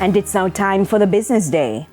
And it's now time for the business day.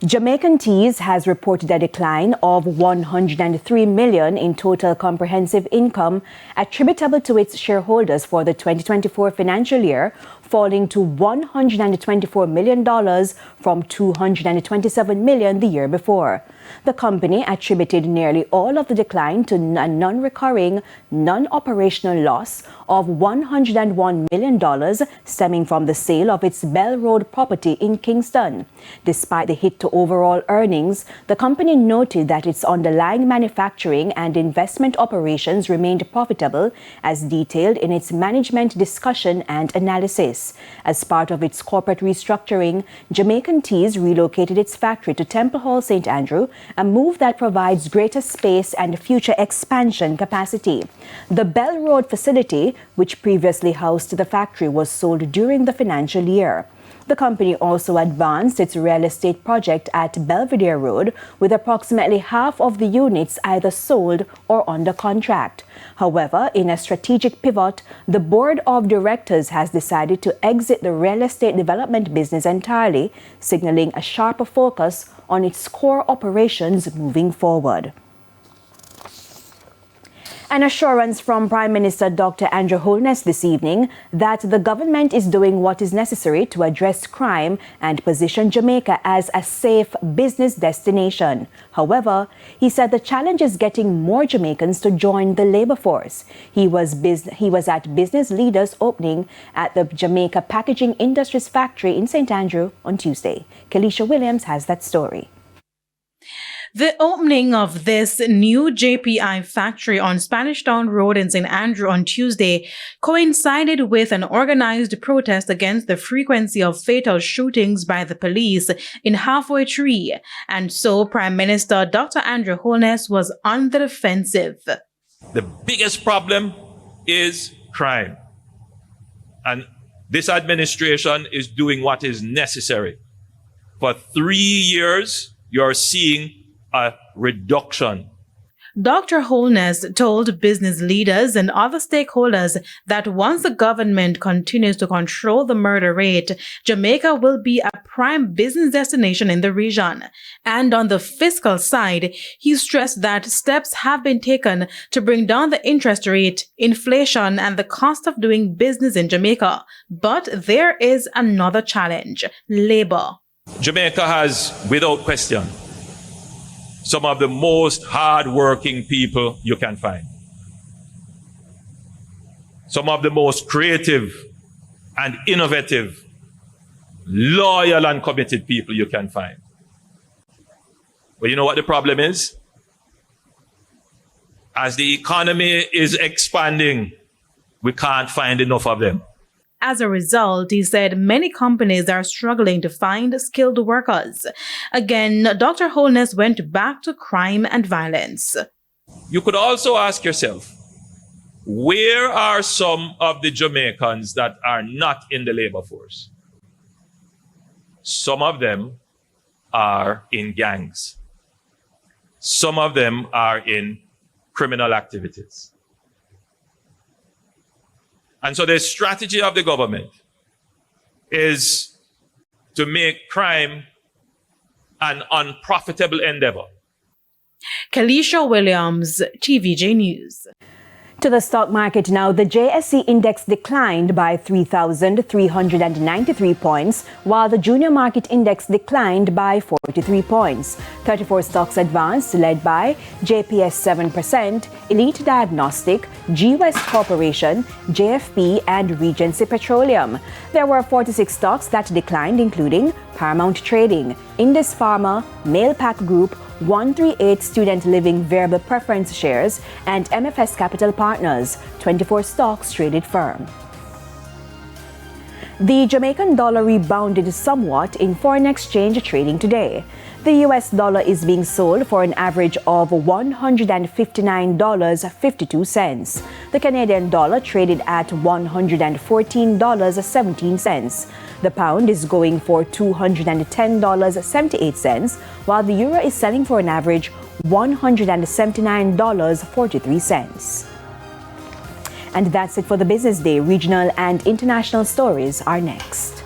Jamaican Tees has reported a decline of $103 million in total comprehensive income attributable to its shareholders for the 2024 financial year, falling to $124 million from $227 million the year before. The company attributed nearly all of the decline to a non-recurring, non-operational loss of $101 million stemming from the sale of its Bell Road property in Kingston. Despite the hit to overall earnings, the company noted that its underlying manufacturing and investment operations remained profitable, as detailed in its management discussion and analysis. As part of its corporate restructuring, Jamaican Tees relocated its factory to Temple Hall, St. Andrew, a move that provides greater space and future expansion capacity. The Bell Road facility, which previously housed the factory, was sold during the financial year. The company also advanced its real estate project at Belvedere Road, with approximately half of the units either sold or under contract. However, in a strategic pivot, the board of directors has decided to exit the real estate development business entirely, signaling a sharper focus on its core operations moving forward. An assurance from Prime Minister Dr. Andrew Holness this evening that the government is doing what is necessary to address crime and position Jamaica as a safe business destination. However, he said the challenge is getting more Jamaicans to join the labor force. He was at business leaders' opening at the Jamaica Packaging Industries factory in St. Andrew on Tuesday. Kelisha Williams has that story. The opening of this new JPI factory on Spanish Town Road in St. Andrew on Tuesday coincided with an organized protest against the frequency of fatal shootings by the police in Halfway Tree, and so Prime Minister Dr. Andrew Holness was on the defensive. The biggest problem is crime, and this administration is doing what is necessary. For 3 years, you're seeing a reduction. Dr. Holness told business leaders and other stakeholders that once the government continues to control the murder rate, Jamaica will be a prime business destination in the region. And on the fiscal side, he stressed that steps have been taken to bring down the interest rate, inflation, and the cost of doing business in Jamaica. But there is another challenge: labor. Jamaica has, without question, some of the most hard-working people you can find. Some of the most creative and innovative, loyal and committed people you can find. But you know what the problem is? As the economy is expanding, we can't find enough of them. As a result, he said many companies are struggling to find skilled workers. Again, Dr. Holness went back to crime and violence. You could also ask yourself, where are some of the Jamaicans that are not in the labor force? Some of them are in gangs. Some of them are in criminal activities. And so the strategy of the government is to make crime an unprofitable endeavor. Kelisha Williams, TVJ News. To the stock market now, the JSE index declined by 3,393 points, while the junior market index declined by 43 points. 34 stocks advanced, led by JPS 7%, Elite Diagnostic, G West Corporation, JFP, and Regency Petroleum. There were 46 stocks that declined, including Paramount Trading, Indus Pharma, Mailpack Group, 138 Student Living Variable Preference Shares, and MFS Capital Partners. 24 stocks traded firm. The Jamaican dollar rebounded somewhat in foreign exchange trading today. The US dollar is being sold for an average of $159.52. The Canadian dollar traded at $114.17. The pound is going for $210.78, while the euro is selling for an average $179.43. And that's it for the Business Day. Regional and international stories are next.